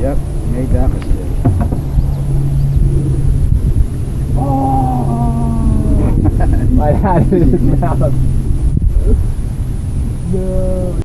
Yep, made that mistake. Oh! I had it in his mouth. No.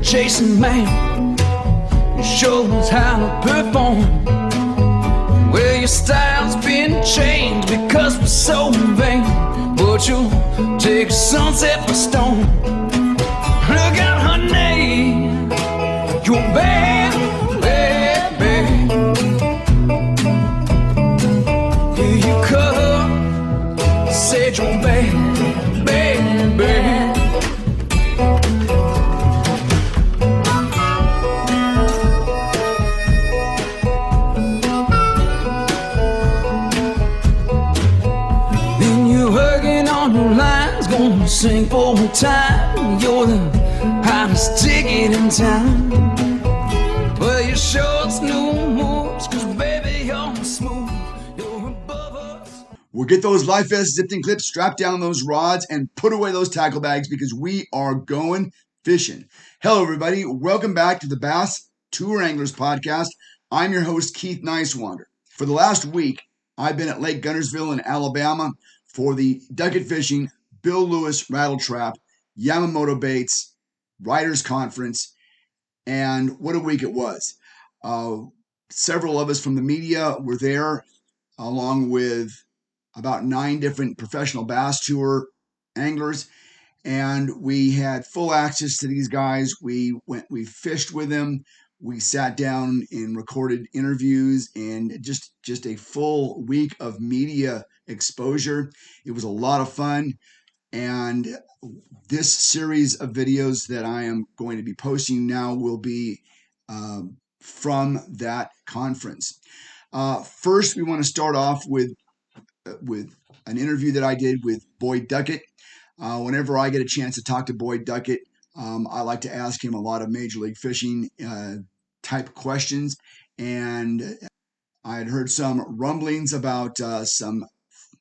Chasing man, it shows how to perform. Well, your style's been changed because we're so vain, but you'll take sunset for stone. Look out, honey, you're bad, bad, bad. Here you come, said you're bad, bad, bad. Sing for a time, you're the hottest ticket in town. Well, you show us new moves, cause baby, you're smooth, you're above us. We'll get those life vests zipped in clips, strap down those rods, and put away those tackle bags because we are going fishing. Hello, everybody. Welcome back to the Bass Tour Anglers Podcast. I'm your host, Keith Nicewander. For the last week, I've been at Lake Guntersville in Alabama for the Duckett Fishing Bill Lewis Rattle Trap Yamamoto Baits Writers Conference, and what a week it was. Several of us from the media were there, along with about 9 different professional bass tour anglers, and we had full access to these guys. We fished with them. We sat down and recorded interviews, and just a full week of media exposure. It was a lot of fun. And this series of videos that I am going to be posting now will be from that conference. First, we want to start off with an interview that I did with Boyd Duckett. Whenever I get a chance to talk to Boyd Duckett, I like to ask him a lot of Major League Fishing type questions. And I had heard some rumblings about some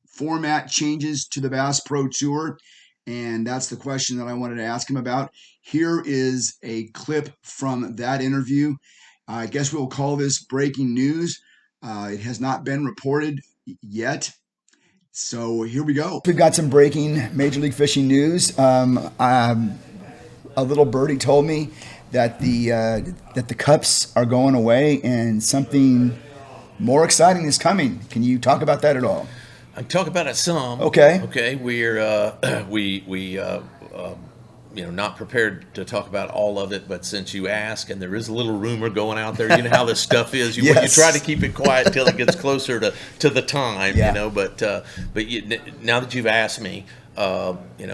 format changes to the Bass Pro Tour, and that's the question that I wanted to ask him about. Here is a clip from that interview. I guess we'll call this breaking news. It has not been reported yet, so here we go. We've got some breaking Major League Fishing news. A little birdie told me that the cups are going away and something more exciting is coming. Can you talk about that at all? I can talk about it some. Okay. Okay. We're not prepared to talk about all of it, but since you ask, and there is a little rumor going out there, you know how this stuff is. You try to keep it quiet till it gets closer to the time, yeah. But now that you've asked me,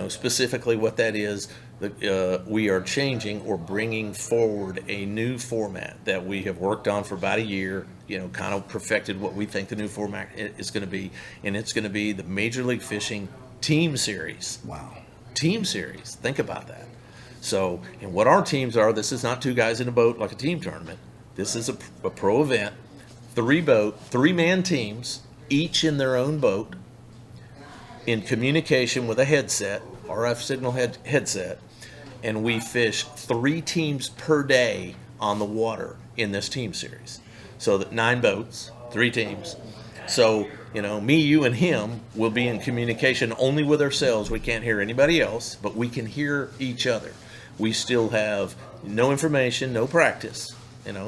specifically what that is, we are changing or bringing forward a new format that we have worked on for about a year. Kind of perfected what we think the new format is going to be, and it's going to be the Major League Fishing Team Series. Wow. Team Series. Think about that. So, and what our teams are, this is not 2 guys in a boat like a team tournament. This is a pro event, 3-man teams, each in their own boat, in communication with a headset, RF signal headset, and we fish 3 teams per day on the water in this team series. So that 9 boats, 3 teams. So, me, you, and him will be in communication only with ourselves. We can't hear anybody else, but we can hear each other. We still have no information, no practice.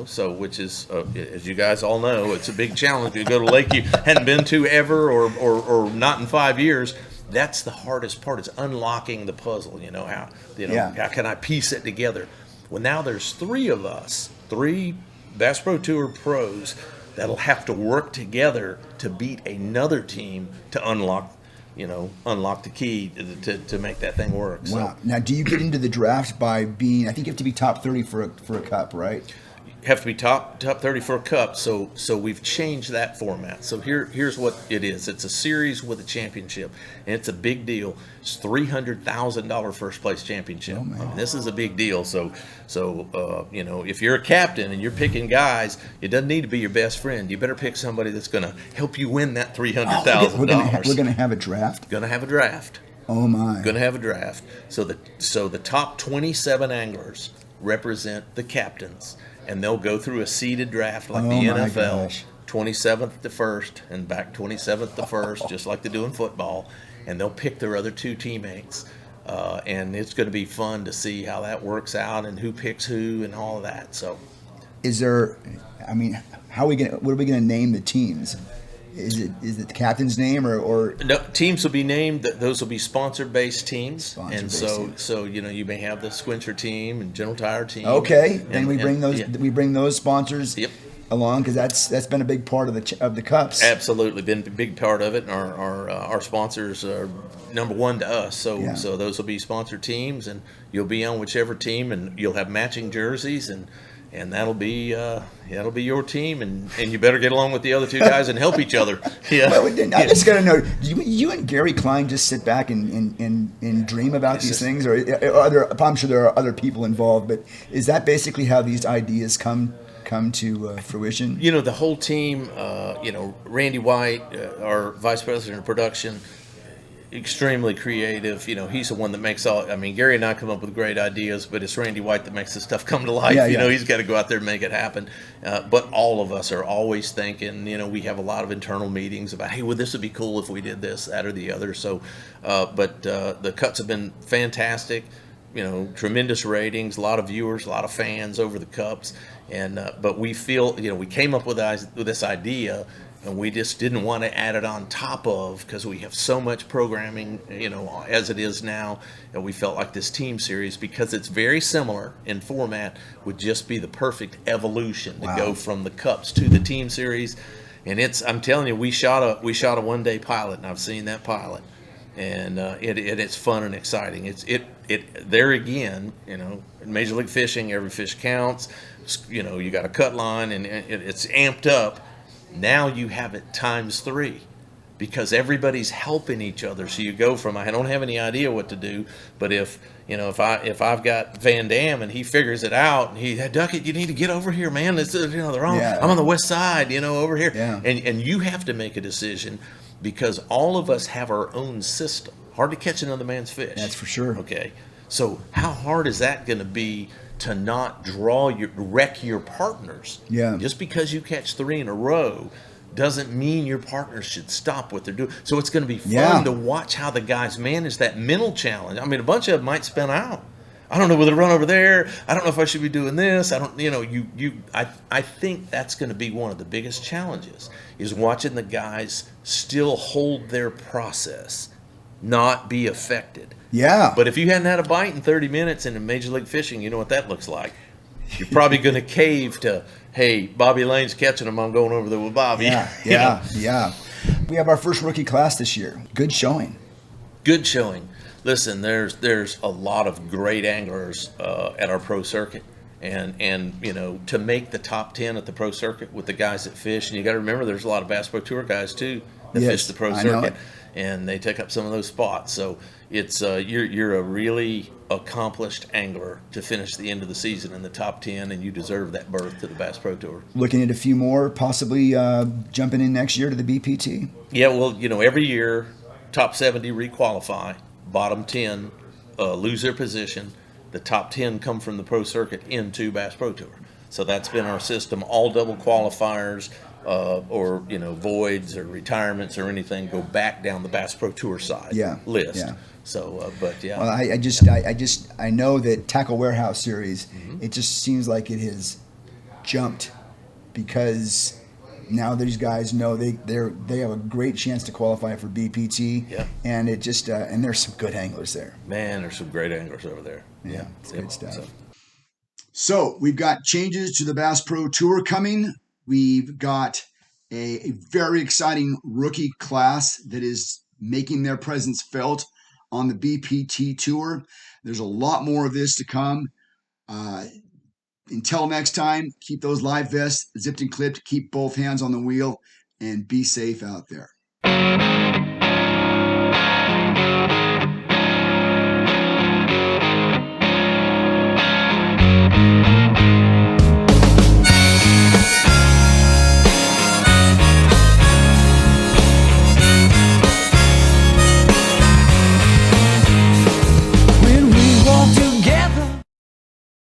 So which is, as you guys all know, it's a big challenge. You go to a lake you hadn't been to ever or not in 5 years. That's the hardest part, is unlocking the puzzle. How can I piece it together? Well, now there's 3 of us, 3 Bass Pro Tour pros that'll have to work together to beat another team to unlock the key to make that thing work. Wow. Now, do you get into the draft by being, I think you have to be top 30 for a cup, right? Have to be top 30 for a cup, so we've changed that format. So here's what it is. It's a series with a championship, and it's a big deal. It's $300,000 first place championship. Oh, man. I mean, this is a big deal. So if you're a captain and you're picking guys, it doesn't need to be your best friend. You better pick somebody that's going to help you win that $300,000. We're going to have a draft. Going to have a draft. Oh my. Going to have a draft. So the top 27 anglers represent the captains. And they'll go through a seeded draft like the NFL, gosh. 27th to 1st and back 27th to 1st, just like they do in football. And they'll pick their other 2 teammates. And it's going to be fun to see how that works out and who picks who and all of that. So, what are we going to name the teams? Is it the captain's name or? No, teams will be named. Those will be sponsor-based teams, Sponsor-based so you may have the Squincher team and General Tire team. Okay, then we bring those sponsors. Yep. Along, because that's been a big part of the cups. Absolutely, been a big part of it. And our sponsors are number one to us. So those will be sponsored teams, and you'll be on whichever team, and you'll have matching jerseys, and that'll be your team, and you better get along with the other 2 guys and help each other. Yeah. Well, I just got to know, do you and Gary Klein just sit back and dream about these things, or I'm sure there are other people involved, but is that basically how these ideas come to fruition? The whole team, Randy White, our vice president of production, extremely creative. He's the one that makes Gary and I come up with great ideas, but it's Randy White that makes this stuff come to life. He's got to go out there and make it happen. But all of us are always thinking, we have a lot of internal meetings about, hey, well, this would be cool if we did this, that, or the other. So, but the cuts have been fantastic. Tremendous ratings, a lot of viewers, a lot of fans over the cups. And but we feel, we came up with this idea, and we just didn't want to add it on top of, because we have so much programming, as it is now, and we felt like this team series, because it's very similar in format, would just be the perfect evolution to go from the cups to the team series. And I'm telling you, we shot a 1-day pilot, and I've seen that pilot, and it's fun and exciting. It there again, in Major League Fishing, every fish counts. You got a cut line, and it's amped up. Now you have it times 3, because everybody's helping each other. So you go from, I don't have any idea what to do, but if I've got Van Dam and he figures it out, and hey, Duckett, you need to get over here, man. They're on. I'm on the west side, over here, and you have to make a decision, because all of us have our own system. Hard to catch another man's fish. That's for sure. Okay, so how hard is that going to be to not wreck your partners? Yeah. Just because you catch 3 in a row doesn't mean your partners should stop what they're doing. So it's going to be fun to watch how the guys manage that mental challenge. A bunch of them might spin out. I don't know whether to run over there. I don't know if I should be doing this. I don't, I think that's going to be one of the biggest challenges, is watching the guys still hold their process, not be affected. Yeah. But if you hadn't had a bite in 30 minutes in Major League Fishing, you know what that looks like. You're probably going to cave to, hey, Bobby Lane's catching them, I'm going over there with Bobby. Yeah. We have our first rookie class this year. Good showing. Good showing. Listen, there's a lot of great anglers at our pro circuit. And to make the top 10 at the pro circuit with the guys that fish, and you got to remember there's a lot of Bass Pro Tour guys too that fish the pro circuit, and they take up some of those spots. So it's you're a really accomplished angler to finish the end of the season in the top 10, and you deserve that berth to the Bass Pro Tour. Looking at a few more, possibly jumping in next year to the BPT. Yeah, well, every year top 70 requalify, bottom 10 lose their position. The top 10 come from the pro circuit into Bass Pro Tour. So that's been our system. All double qualifiers or voids or retirements or anything go back down the Bass Pro Tour side list. Yeah. So, Well, I know that Tackle Warehouse series. Mm-hmm. It just seems like it has jumped because now these guys know they have a great chance to qualify for BPT. Yeah. And it just and there's some good anglers there. Man, there's some great anglers over there. Yeah, it's good stuff. So we've got changes to the Bass Pro Tour coming. We've got a very exciting rookie class that is making their presence felt on the BPT Tour. There's a lot more of this to come. Until next time, keep those live vests zipped and clipped, keep both hands on the wheel, and be safe out there.